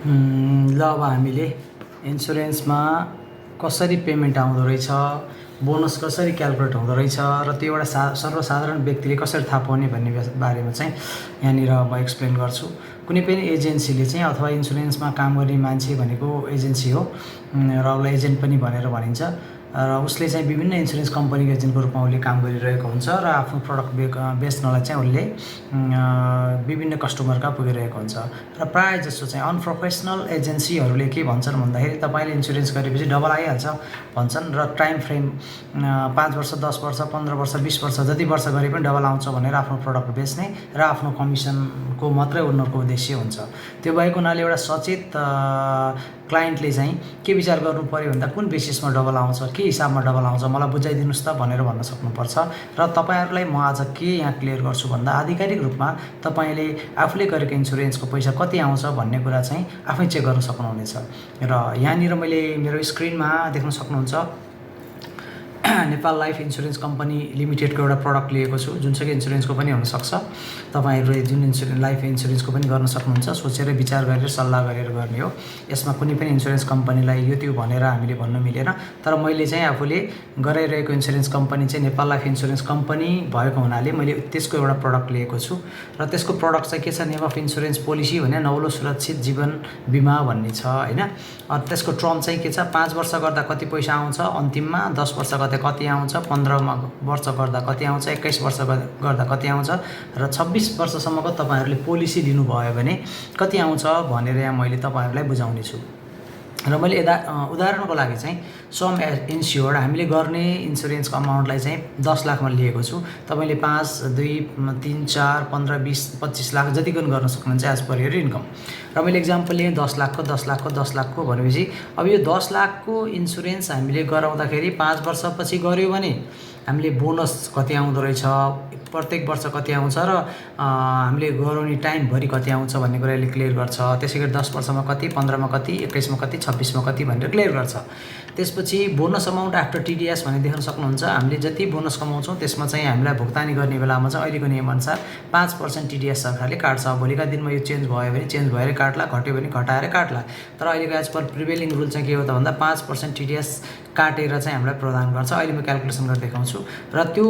ल अब हामीले इन्सुरेन्समा कसरी पेमेन्ट आउँदो रहेछ, बोनस कसरी क्यालकुलेट हुँदो रहेछ र त्यो एउटा सर्वसाधारण व्यक्तिले कसरी थाहा पाउने भन्ने बारेमा चाहिँ यहाँनिर म एक्सप्लेन गर्छु। कुनै पनि एजेन्सीले चाहिँ अथवा इन्सुरेन्समा काम गर्ने मान्छे भनेको एजेन्सी हो र उसलाई एजेन्ट पनि भनेर भनिन्छ र उसले चाहिँ विभिन्न इन्सुरेन्स कम्पनीको एजेन्टको रूपमा उसले काम गरिरहेको हुन्छ र आफ्नो प्रडक्ट बेच्नलाई चाहिँ उसले विभिन्न कस्टमरका पुगिरहेको हुन्छ र प्रायः जस्तो चाहिँ अनप्रोफेसनल एजेन्सीहरूले के भन्छन् भन्दाखेरि तपाईँले इन्सुरेन्स गरेपछि डबल आइहाल्छ भन्छन् र टाइम फ्रेम 5 वर्ष 10 वर्ष 15 वर्ष 20 वर्ष जति वर्ष गरे पनि डबल आउँछ भनेर आफ्नो प्रडक्ट बेच्ने र आफ्नो कमिसनको मात्रै उनीहरूको उद्देश्य हुन्छ। त्यो भएको हुनाले एउटा सचेत क्लाइन्टले चाहिँ के विचार गर्नु पर्यो भन्दा कुन बेसिसमा डबल आउँछ, के हिसाबमा डबल आउँछ मलाई बुझाइदिनुहोस् त भनेर भन्न सक्नुपर्छ। र तपाईँहरूलाई म आज के यहाँ क्लियर गर्छु भन्दा आधिकारिक रूपमा तपाईँले आफूले गरेको इन्सुरेन्सको पैसा कति आउँछ भन्ने कुरा चाहिँ आफै चेक गर्न सक्नुहुनेछ। र यहाँनिर मैले मेरो स्क्रिनमा देख्न सक्नुहुन्छ नेपाल लाइफ इन्सुरेन्स कम्पनी लिमिटेडको एउटा प्रडक्ट लिएको छु, जुनसुकै इन्सुरेन्सको पनि हुनसक्छ। तपाईँहरूले जुन लाइफ इन्सुरेन्सको पनि गर्न सक्नुहुन्छ, सोचेर विचार गरेर सल्लाह गरेर गर्ने हो। यसमा कुनै पनि इन्सुरेन्स कम्पनीलाई यो त्यो भनेर हामीले भन्नु मिलेन। तर मैले चाहिँ आफूले गराइरहेको इन्सुरेन्स कम्पनी चाहिँ नेपाल लाइफ इन्सुरेन्स कम्पनी भएको हुनाले मैले त्यसको एउटा प्रडक्ट लिएको छु र त्यसको प्रडक्ट चाहिँ के छ, नेम अफ इन्सुरेन्स पोलिसी भने नौलो सुरक्षित जीवन बिमा भन्ने छ होइन। त्यसको टर्म चाहिँ के छ, 5 वर्ष गर्दा कति पैसा आउँछ अन्तिममा, 10 वर्ष गर्दा कति आउँछ, 15 वर्ष गर्दा कति आउँछ, 21 वर्ष गर्दा कति आउँछ र 26 वर्षसम्मको तपाईँहरूले पोलिसी लिनुभयो भने कति आउँछ भनेर यहाँ मैले तपाईँहरूलाई बुझाउने छु। र मैले उदाहरणको लागि चाहिँ सम इन्स्योर्ड हामीले गर्ने इन्सुरेन्सको अमाउन्टलाई चाहिँ 10 लाखमा लिएको छु। तपाईँले 5, 2, 3, 4, 15, 20, 25 लाख जति पनि गर्न सक्नुहुन्छ एज पर यर इन्कम। र मैले इक्जाम्पल लिएँ 10 लाखको 10 लाखको 10 लाखको भनेपछि अब यो 10 लाखको इन्सुरेन्स हामीले गराउँदाखेरि 5 वर्षपछि गऱ्यो भने हामीले बोनस कति आउँदो रहेछ, प्रत्येक वर्ष कति आउँछ र हामीले गराउने टाइमभरि कति आउँछ भन्ने कुरा यसले क्लियर गर्छ। त्यसै गरी 10 वर्षमा कति, 15मा कति, 21मा कति, 26मा कति भनेर क्लियर गर्छ। त्यसपछि बोनस अमाउन्ट आफ्टर टिडिएस भने देख्न सक्नुहुन्छ। हामीले जति बोनस कमाउँछौँ त्यसमा चाहिँ हामीलाई भुक्तानी गर्ने बेलामा चाहिँ अहिलेको नियमअनुसार 5% टिडिएस सरकारले काट्छ। भोलिका दिनमा यो चेन्ज भयो भने चेन्ज भएर काट्ला, घट्यो भने घटाएर काट्ला। तर अहिलेको एज पर प्रिभेलिङ रुल चाहिँ के हो त भन्दा 5% टिडिएस काटेर चाहिँ हामीलाई प्रदान गर्छ। अहिले म क्यालकुलेसन गरेर देखाउँछु। र त्यो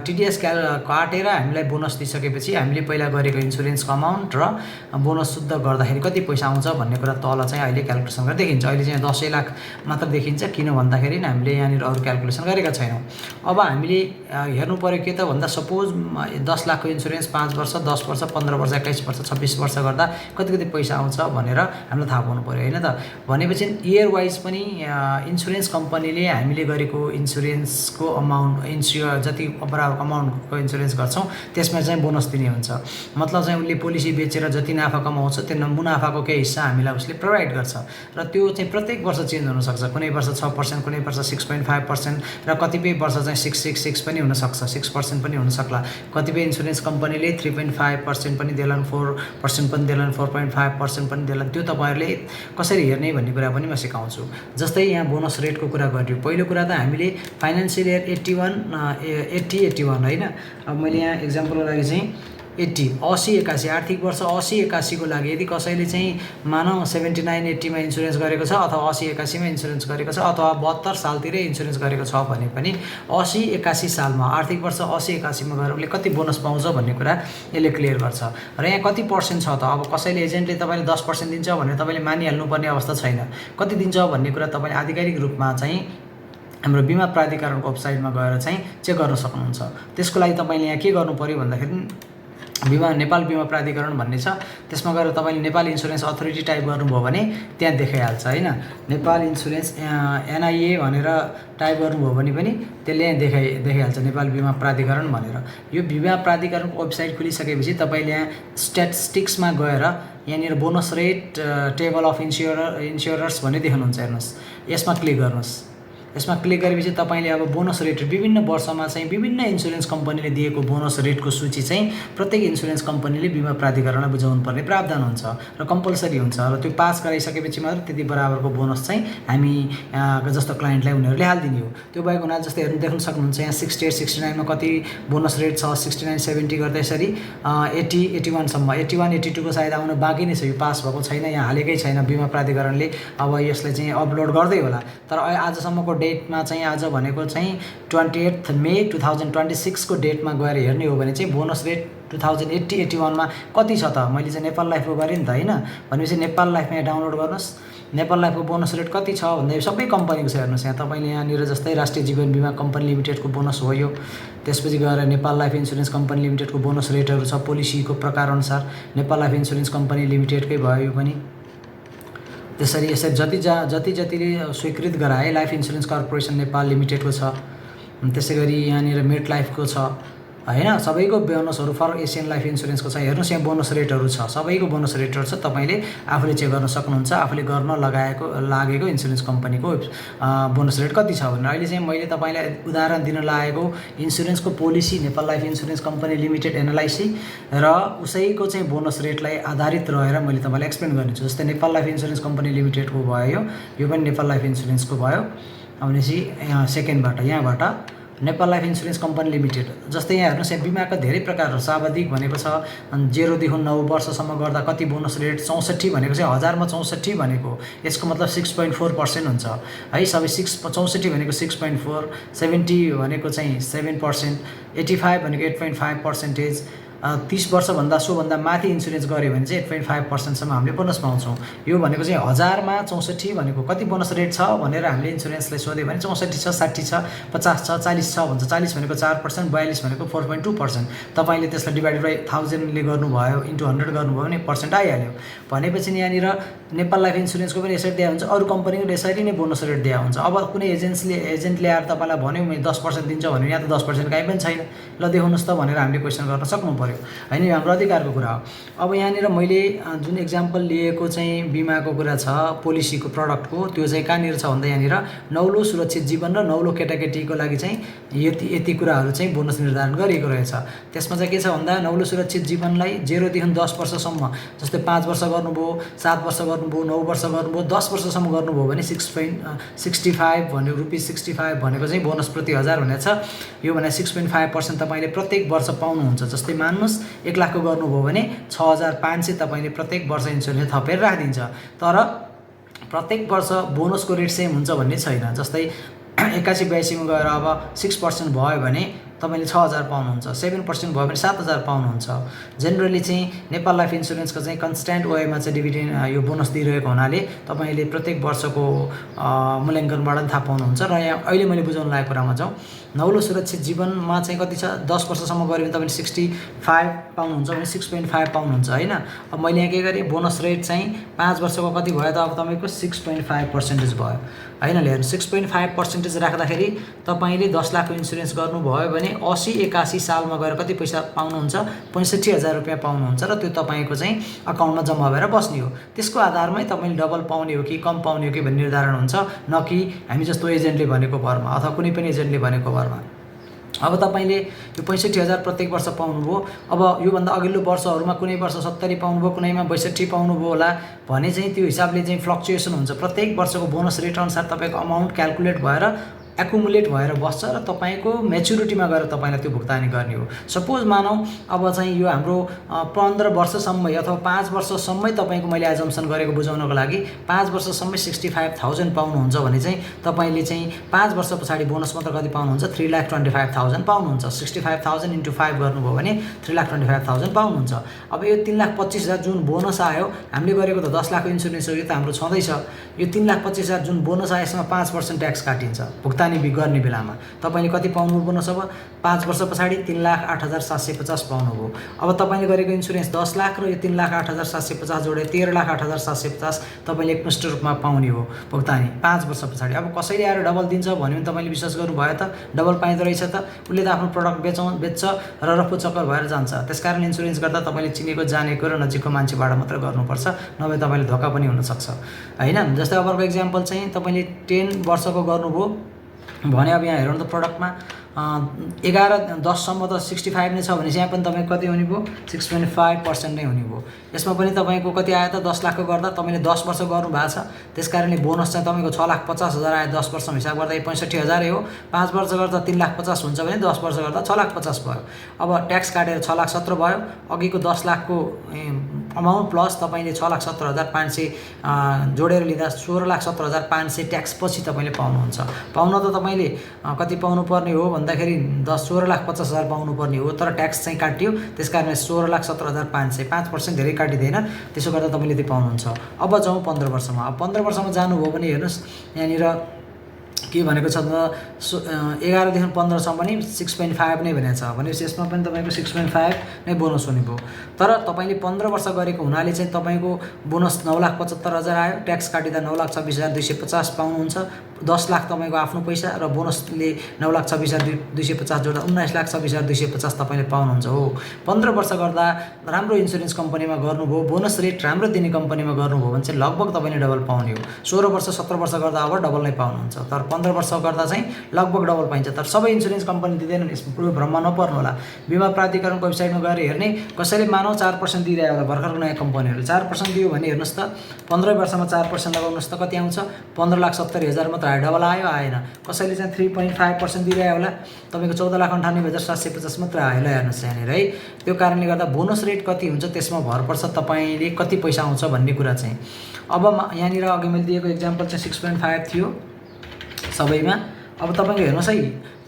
टिडिएस काटेर हामीलाई बोनस दिइसकेपछि हामीले पहिला गरेको इन्सुरेन्सको अमाउन्ट र बोनस शुद्ध गर्दाखेरि कति पैसा आउँछ भन्ने कुरा तल चाहिँ अहिले क्यालकुलेसन गरेर देखिन्छ। अहिले चाहिँ 10 लाख मात्र देखिन्छ, किन भन्दाखेरि हामीले यहाँनिर अरू क्यालकुलेसन गरेका छैनौँ। अब हामीले हेर्नु पर्यो के त भन्दा सपोज 10 लाखको इन्सुरेन्स 5 वर्ष 10 वर्ष 15 वर्ष 21 वर्ष 26 वर्ष गर्दा कति कति पैसा आउँछ भनेर हामीलाई थाहा पाउनु पर्यो होइन त। भनेपछि इयर वाइज पनि इन्सुरेन्स कम्पनीले हामीले गरेको इन्सुरेन्सको अमाउन्ट जति बराबर अमाउन्टको इन्सुरेन्स गर्छौँ त्यसमा चाहिँ बोनस दिने हुन्छ। मतलब चाहिँ उसले पोलिसी बेचेर जति नाफा कमाउँछ त्यो मुनाफाको केही हिस्सा हामीलाई उसले प्रोभाइड गर्छ र त्यो चाहिँ प्रत्येक वर्ष चेन्ज हुनसक्छ। कुनै वर्ष 6%, कुनै वर्ष 6.5% र कतिपय वर्ष चाहिँ 666 पनि हुनसक्छ, 6% पनि हुनसक्ला। कतिपय इन्सुरेन्स कम्पनीले 3.5% पनि देलान्, 4% पनि देलान्, 4.5% पनि देलान्। त्यो तपाईँहरूले कसरी हेर्ने भन्ने कुरा पनि म सिकाउँछु। जस्तै यहाँ बोनस रेटको कुरा गर्यो। पहिलो कुरा त हामीले फाइनेन्सियल इयर 80-81 होइन। अब मैले यहाँ इक्जाम्पलको लागि चाहिँ 80-81 आर्थिक वर्ष 80-81 को लागि यदि कसैले चाहिँ मानव 79-80मा इन्सुरेन्स गरेको छ अथवा 80-81मा इन्सुरेन्स गरेको छ अथवा 72 सालतिरै इन्सुरेन्स गरेको छ भने पनि 80-81 सालमा आर्थिक वर्ष 80-81मा गएर उसले कति बोनस पाउँछ भन्ने कुरा यसले क्लियर गर्छ। र यहाँ कति पर्सेन्ट छ त, अब कसैले एजेन्टले तपाईँले 10% दिन्छ भने तपाईँले मानिहाल्नुपर्ने अवस्था छैन। कति दिन्छ भन्ने कुरा तपाईँले आधिकारिक रूपमा चाहिँ हाम्रो बिमा प्राधिकरणको वेबसाइटमा गएर चाहिँ चेक गर्न सक्नुहुन्छ। त्यसको लागि तपाईँले यहाँ के गर्नु पर्यो भन्दाखेरि नेपाल बिमा प्राधिकरण भन्ने छ, त्यसमा गएर तपाईँले नेपाल इन्सुरेन्स अथोरिटी टाइप गर्नुभयो भने त्यहाँ देखाइहाल्छ होइन। नेपाल इन्सुरेन्स NIA भनेर टाइप गर्नुभयो भने पनि त्यसले देखाइहाल्छ नेपाल बिमा प्राधिकरण भनेर। यो बिमा प्राधिकरणको वेबसाइट खुलिसकेपछि तपाईँले यहाँ स्ट्याटिस्टिक्समा गएर यहाँनिर बोनस रेट टेबल अफ इन्स्योरर्स भन्ने देख्नुहुन्छ, हेर्नुहोस्। यसमा क्लिक गर्नुहोस्। यसमा क्लिक गरेपछि तपाईँले अब बोनस रेट विभिन्न वर्षमा चाहिँ विभिन्न इन्सुरेन्स कम्पनीले दिएको बोनस रेटको सूची चाहिँ प्रत्येक इन्सुरेन्स कम्पनीले बिमा प्राधिकरणलाई बुझाउनु पर्ने प्रावधान हुन्छ र कम्पलसरी हुन्छ र त्यो पास गराइसकेपछि मात्र त्यति बराबरको बोनस चाहिँ हामी जस्तो क्लाइन्टलाई उनीहरूले हालिदिने हो। त्यो भएको हुनाले जस्तै हेर्नु देख्न सक्नुहुन्छ यहाँ 68 69 मा कति बोनस रेट छ, 69 70 गर्दा यसरी 80 81 सम्म 81 82 को सायद आउन बाँकी नै छ, यो पास भएको छैन, यहाँ हालेकै छैन बिमा प्राधिकरणले, अब यसलाई चाहिँ अपलोड गर्दै होला। तर आजसम्मको डेटमा चाहिँ आज भनेको चाहिँ 28 मे 2026 को डेटमा गएर हेर्ने हो भने चाहिँ बोनस रेट 2080 81 मा कति छ त, मैले चाहिँ नेपाल लाइफको गरेँ नि त होइन, भनेपछि नेपाल लाइफमा यहाँ डाउनलोड गर्नुहोस्, नेपाल लाइफको बोनस रेट कति छ भन्दा सबै कम्पनीको छ हेर्नुहोस्। यहाँ तपाईँले यहाँनिर जस्तै राष्ट्रिय जीवन बिमा कम्पनी लिमिटेडको बोनस हो यो, त्यसपछि गएर नेपाल लाइफ इन्सुरेन्स कम्पनी लिमिटेडको बोनस रेटहरू छ पोलिसीको प्रकारअनुसार, नेपाल लाइफ इन्सुरेन्स कम्पनी लिमिटेडकै भयो यो पनि। त्यसरी यसरी जतिले स्वीकृत गराए लाइफ इन्सुरेन्स कर्पोरेसन नेपाल लिमिटेडको छ, त्यसै गरी यहाँनिर मेट लाइफको छ होइन, सबैको बोनसहरू फर एसियन लाइफ इन्सुरेन्सको छ। हेर्नुहोस् यहाँ बोनस रेटहरू छ, सबैको बोनस रेटहरू छ, तपाईँले आफूले चेक गर्न सक्नुहुन्छ आफूले गर्न लागेको इन्सुरेन्स कम्पनीको बोनस रेट कति छ भनेर। अहिले चाहिँ मैले तपाईँलाई उदाहरण दिन लागेको इन्सुरेन्सको policy Nepal life insurance company limited NLIC र उसैको चाहिँ बोनस रेटलाई आधारित रहेर मैले तपाईँलाई एक्सप्लेन गर्नेछु। जस्तै नेपाल लाइफ इन्सुरेन्स कम्पनी लिमिटेडको भयो यो पनि नेपाल लाइफ इन्सुरेन्सको भयो। भनेपछि सेकेन्डबाट यहाँबाट Nepal life insurance company limited, जस्तै यहाँ हेर्नुहोस् यहाँ बिमाका धेरै प्रकारहरू सावधिक भनेको छ 0 देखि 9 वर्षसम्म गर्दा कति बोनस रेट, 64 भनेको चाहिँ 1000 मा 64 भनेको यसको मतलब 6.4% हुन्छ है, सबै 64 भनेको 6.4, 70 भनेको चाहिँ 7%, 85 भनेको 8.5%, 30 वर्षभन्दा सोभन्दा माथि इन्सुरेन्स गऱ्यो भने चाहिँ 8.5% हामीले बोनस पाउँछौँ। यो भनेको चाहिँ 1000 मा 64 भनेको कति बोनस रेट छ भनेर हामीले इन्सुरेन्सलाई सोध्यो भने 64 छ, 60 छ, 50 छ, 40 छ भन्छ। 40 भनेको 4%, 42 भनेको 4.2%। तपाईँले त्यसलाई डिभाइडेड बाई 1000 ले गर्नुभयो इन्टु 100 गर्नुभयो भने पर्सेन्ट आइहाल्यो। भनेपछि यहाँनिर नेपाल लाइफ इन्सुरेन्सको पनि यसरी दिया हुन्छ, अरू कम्पनीको यसरी नै बोनस रेट दिया हुन्छ। अब कुनै एजेन्टले आएर तपाईँलाई भन्यो मैले 10% दिन्छ भने यहाँ त 10% काहीँ पनि छैन, ल देखाउनुहोस् त भनेर हामीले क्वेसन गर्न सक्नु पर्यो होइन, यो हाम्रो अधिकारको कुरा हो। अब यहाँनिर मैले जुन एक्जाम्पल लिएको चाहिँ बिमाको कुरा छ पोलिसीको प्रडक्टको, त्यो चाहिँ कहाँनिर छ भन्दा यहाँनिर नौलो सुरक्षित जीवन र नौलो केटाकेटीको लागि चाहिँ यति कुराहरू चाहिँ बोनस निर्धारण गरिएको रहेछ। त्यसमा चाहिँ के छ भन्दा नौलो सुरक्षित जीवनलाई 0 देखि 10 वर्षसम्म, जस्तै 5 वर्ष गर्नुभयो, 7 वर्ष गर्नुभयो, 9 वर्ष गर्नुभयो, 10 वर्षसम्म गर्नुभयो भने 6.65 भनेको ₹65 भनेको चाहिँ बोनस प्रति 1000 भनेको छ। यो भने 6.5% तपाईँले प्रत्येक वर्ष पाउनुहुन्छ। जस्तै मान्नुहोस् 1 लाखको गर्नुभयो भने 6500 तपाईँले प्रत्येक वर्ष इन्सुरेन्स थपेर राखिदिन्छ। तर प्रत्येक वर्ष बोनसको रेट सेम हुन्छ भन्ने छैन। जस्तै 81 मा गएर अब 6% भयो भने तपाईँले 6000 पाउनुहुन्छ, 7% भयो भने 7000 पाउनुहुन्छ। जेनरली चाहिँ नेपाल लाइफ इन्सुरेन्सको चाहिँ कन्स्ट्यान्ट वेमा चाहिँ डिभिडेन्ड यो बोनस दिइरहेको हुनाले तपाईँले प्रत्येक वर्षको मूल्याङ्कनबाट थाहा पाउनुहुन्छ। र यहाँ अहिले मैले बुझाउन लागेको कुरामा जाउँ, नौलो सुरक्षित जीवनमा चाहिँ कति छ, 10 वर्षसम्म गऱ्यो भने तपाईँले 65 पाउनुहुन्छ भने 6.5 पाउनुहुन्छ होइन। अब मैले यहाँ के गरेँ, बोनस रेट चाहिँ 5 वर्षको कति भयो त, अब तपाईँको 6.5% भयो होइन। हेर्नु 6.5% राख्दाखेरि तपाईँले 10 लाखको इन्सुरेन्स गर्नुभयो भने 80-81 सालमा गएर कति पैसा पाउनुहुन्छ, 65,000 रुपियाँ पाउनुहुन्छ र त्यो तपाईँको चाहिँ अकाउन्टमा जम्मा भएर बस्ने हो। त्यसको आधारमै तपाईँले डबल पाउने हो कि कम पाउने हो कि भन्ने निर्धारण हुन्छ, न कि हामी जस्तो एजेन्टले भनेको भरमा अथवा कुनै पनि एजेन्टले भनेको भरमा। अब तपाईँले यो 65,000 प्रत्येक वर्ष पाउनुभयो, अब योभन्दा अघिल्लो वर्षहरूमा कुनै वर्ष 70 पाउनुभयो, कुनैमा 62 पाउनुभयो होला भने चाहिँ त्यो हिसाबले चाहिँ फ्लक्चुएसन हुन्छ। प्रत्येक वर्षको बोनस रेट अनुसार तपाईँको अमाउन्ट क्यालकुलेट भएर एकुमुलेट भएर बस्छ र तपाईँको मेच्युरिटीमा गएर तपाईँलाई त्यो भुक्तानी गर्ने हो। सपोज मानौँ अब चाहिँ यो हाम्रो 15 वर्षसम्मै अथवा 5 वर्षसम्मै तपाईँको मैले एजम्सन गरेको बुझाउनको लागि 5 वर्षसम्मै 65,000 पाउनुहुन्छ भने चाहिँ तपाईँले चाहिँ 5 वर्ष पछाडि बोनस मात्र कति पाउनुहुन्छ, 3,25,000 पाउनुहुन्छ। 65,000 × 5 गर्नुभयो भने 3,25,000 पाउनुहुन्छ। अब यो 3,25,000 जुन बोनस आयो, हामीले गरेको त 10 लाखको इन्सुरेन्स हो, यो त हाम्रो छँदैछ। यो 3,25,000 जुन बोनस आएसँग 5% ट्याक्स काटिन्छ भुक्तानी गर्ने बेलामा। तपाईँले कति पाउनुभयो बोनस, अब 5 वर्ष पछाडि 3,08,750 पाउनुभयो। अब तपाईँले गरेको इन्सुरेन्स 10 लाख र यो 3,08,750 जोडेर 13,08,750 तपाईँले एकमुष्ट रूपमा पाउने हो भुक्तानी 5 वर्ष पछाडि। अब कसैले आएर डबल दिन्छ भन्यो भने तपाईँले विश्वास गर्नुभयो त, डबल पाइँदो रहेछ त, उसले त आफ्नो प्रडक्ट बेच्छ र रफू चक्कर भएर जान्छ। त्यसकारण इन्सुरेन्स गर्दा तपाईँले चिनेको जानेको र नजिकको मान्छेबाट मात्र गर्नुपर्छ, नभए तपाईँले धोका पनि हुनसक्छ होइन। जस्तै अब अर्को इक्जाम्पल चाहिँ तपाईँले 10 वर्षको गर्नुभयो भने अब यहाँ हेरौँ त प्रडक्टमा 11-10सम्म त 65 नै छ भने यहाँ पनि तपाईँको कति हुने भयो 6.5% नै हुने भयो। यसमा पनि तपाईँको कति आयो त 10 लाखको गर्दा तपाईँले 10 वर्ष गर्नु भएको छ, त्यस कारणले बोनस चाहिँ तपाईँको 6,50,000 आयो। 10 वर्षमा हिसाब गर्दा 65,000 हो। 5 वर्ष गर्दा 3,50,000 हुन्छ भने 10 वर्ष गर्दा 6,50,000 भयो। अब ट्याक्स काटेर 6,17,000 भयो। अघिको 10 लाखको अमाउन्ट प्लस तपाईँले 6,17,500 जोडेर लिँदा 16,17,500 ट्याक्स पछि तपाईँले पाउनुहुन्छ। पाउन त तपाईँले कति पाउनुपर्ने हो भन्दाखेरि 16,50,000 पाउनुपर्ने हो, तर ट्याक्स चाहिँ काट्यो, त्यस कारण 16,17,500 5% धेरै काटिँदैन। त्यसो गर्दा तपाईँले त्यो पाउनुहुन्छ। अब जाउँ 15 वर्षमा। अब 15 वर्षमा जानुभयो भने हेर्नुहोस् यहाँनिर के भनेको छ त 11देखि 15सम्म पनि 6.5 नै भनेको छ। भनेपछि यसमा पनि तपाईँको 6.5 नै बोनस हुने भयो। तर तपाईँले 15 वर्ष गरेको हुनाले चाहिँ तपाईँको बोनस 9,75,000 आयो। ट्याक्स काटिँदा 9,26,250 पाउनुहुन्छ। 10 लाख तपाईँको आफ्नो पैसा र बोनसले 9,26,250 जोड्दा 19,26,250 तपाईँले पाउनुहुन्छ हो। 15 वर्ष गर्दा राम्रो इन्सुरेन्स कम्पनीमा गर्नुभयो, बोनस रेट राम्रो दिने कम्पनीमा गर्नुभयो भने चाहिँ लगभग तपाईँले डबल पाउने हो। 16 वर्ष 17 वर्ष गर्दा अब डबल नै पाउनुहुन्छ। तर 15 वर्ष गर्दा चाहिँ लगभग डबल पाइन्छ। तर सबै इन्सुरेन्स कम्पनी दिँदैनन्, यसमा पुरो भ्रममा नपर्नु होला। बिमा प्राधिकरणको वेबसाइटमा गएर हेर्ने, कसैले मानव 4% दिइरहेको होला, भर्खरको नयाँ कम्पनीहरूले 4% दियो भने हेर्नुहोस् त 15 वर्षमा 4% लगाउनुहोस् त कति आउँछ 15,70,000 मात्र आयो। डबल आयो आएन। कसैले चाहिँ 3.5% दिइरहेको होला, तपाईँको 14,98,750 मात्र आयो। ल हेर्नुहोस् यहाँनिर है। त्यो कारणले गर्दा बोनस रेट कति हुन्छ त्यसमा भर पर्छ तपाईँले कति पैसा आउँछ भन्ने कुरा चाहिँ। अब यहाँनिर अघि मैले दिएको इक्जाम्पल चाहिँ 6.5 थियो सबैमा। अब तपाईँको हेर्नुहोस् है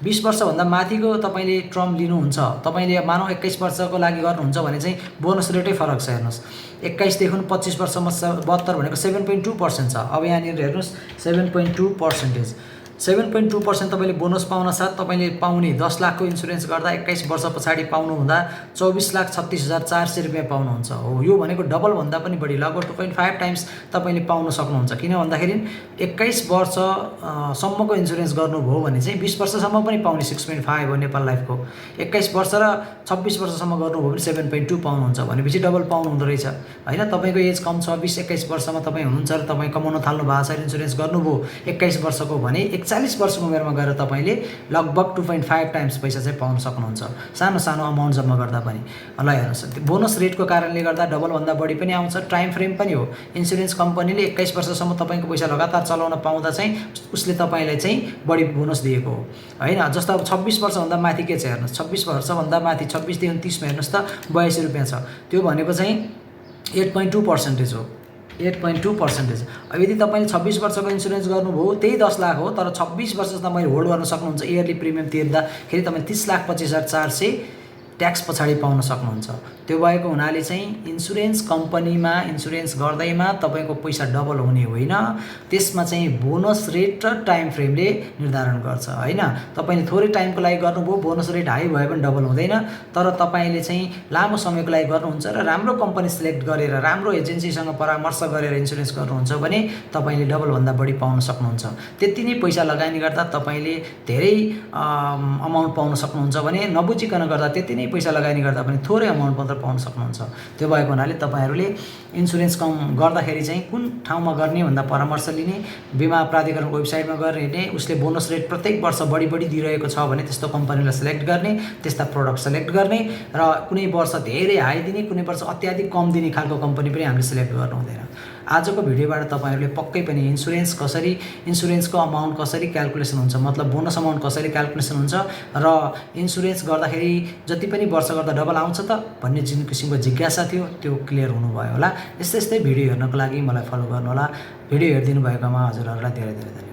20 वर्षभन्दा माथिको तपाईँले टर्म लिनुहुन्छ, तपाईँले मानव 21 वर्षको लागि गर्नुहुन्छ भने चाहिँ बोनस रेटै फरक छ। हेर्नुहोस् 21 देखि 25 वर्षमा 72 भनेको 7.2% छ। अब यहाँनिर हेर्नुहोस् 7.2%। 7.2% तपाईँले बोनस पाउन साथ तपाईँले पाउने 10 लाखको इन्सुरेन्स गर्दा 21 वर्ष पछाडि पाउनुहुँदा 24,36,400 रुपियाँ पाउनुहुन्छ हो। यो भनेको डबलभन्दा पनि बढी, लगभग 2.5 टाइम्स तपाईँले पाउन सक्नुहुन्छ। किन भन्दाखेरि 21 वर्षसम्मको इन्सुरेन्स गर्नुभयो भने चाहिँ 20 वर्षसम्म पनि पाउने 6.5 हो नेपाल लाइफको। 21 वर्ष र 26 वर्षसम्म गर्नुभयो भने 7.2 पाउनुहुन्छ। भनेपछि डबल पाउनुहुँदो रहेछ होइन। तपाईँको एज कम छ, 20-21 वर्षमा तपाईँ हुनुहुन्छ र तपाईँ कमाउन थाल्नु भएको छ, इन्सुरेन्स गर्नुभयो 21 वर्षको भने 41 वर्षको उमेरमा गएर तपाईँले लगभग 2.5 टाइम्स पैसा चाहिँ पाउन सक्नुहुन्छ, सानो सानो अमाउन्ट जम्मा गर्दा पनि। ल हेर्नुहोस् बोनस रेटको कारणले गर्दा डबलभन्दा बढी पनि आउँछ। टाइम फ्रेम पनि हो। इन्सुरेन्स कम्पनीले 21 वर्षसम्म तपाईँको पैसा लगातार चलाउन पाउँदा चाहिँ उसले तपाईँलाई चाहिँ बढी बोनस दिएको हो होइन। जस्तो अब 26 वर्षभन्दा माथि के छ हेर्नुहोस्, 26 वर्षभन्दा माथि 26 देखि 30 मा हेर्नुहोस् त 82 रुपियाँ छ। त्यो भनेको चाहिँ 8.2% हो। 8.2%। अब यदि तपाईँले 26 वर्षको इन्सुरेन्स गर्नुभयो त्यही 10 लाख हो, तर 26 वर्ष तपाईँले होल्ड गर्न सक्नुहुन्छ। इयरली प्रिमियम तिर्दाखेरि तपाईँले 30,25,400 ट्याक्स पछाडि पाउन सक्नुहुन्छ। त्यो भएको हुनाले चाहिँ इन्सुरेन्स कम्पनीमा इन्सुरेन्स गर्दैमा तपाईँको पैसा डबल हुने होइन, त्यसमा चाहिँ बोनस रेट र टाइम फ्रेमले निर्धारण गर्छ होइन। तपाईँले थोरै टाइमको लागि गर्नुभयो, बोनस रेट हाई भए पनि डबल हुँदैन। तर तपाईँले चाहिँ लामो समयको लागि गर्नुहुन्छ र राम्रो कम्पनी सिलेक्ट गरेर राम्रो एजेन्सीसँग परामर्श गरेर इन्सुरेन्स गर्नुहुन्छ भने तपाईँले डबलभन्दा बढी पाउन सक्नुहुन्छ। त्यति नै पैसा लगानी गर्दा तपाईँले धेरै अमाउन्ट पाउन सक्नुहुन्छ भने नबुझिकन गर्दा त्यति नै पैसा लगानी गर्दा पनि थोरै अमाउन्ट मात्र पाउन सक्नुहुन्छ। त्यो भएको हुनाले तपाईँहरूले इन्सुरेन्स गर्दाखेरि चाहिँ कुन ठाउँमा गर्ने भन्दा परामर्श लिने, बिमा प्राधिकरणको वेबसाइटमा गएर हेर्ने, उसले बोनस रेट प्रत्येक वर्ष बढी दिइरहेको छ भने त्यस्तो कम्पनीलाई सेलेक्ट गर्ने, त्यस्ता प्रडक्ट सेलेक्ट गर्ने र कुनै वर्ष धेरै हाई दिने, कुनै वर्ष अत्याधिक कम दिने खालको कम्पनी पनि हामीले सेलेक्ट गर्नु हुँदैन। आजको भिडियोबाट तपाईँहरूले पक्कै पनि इन्सुरेन्सको अमाउन्ट कसरी क्याल्कुलेसन हुन्छ, मतलब बोनस अमाउन्ट कसरी क्याल्कुलेसन हुन्छ र इन्सुरेन्स गर्दाखेरि जति पनि वर्ष गर्दा डबल आउँछ त भन्ने जुन किसिमको जिज्ञासा थियो त्यो क्लियर हुनुभयो होला। यस्तै भिडियो हेर्नको लागि मलाई फलो गर्नुहोला। भिडियो हेरिदिनु भएकोमा हजुरहरूलाई धेरै धेरै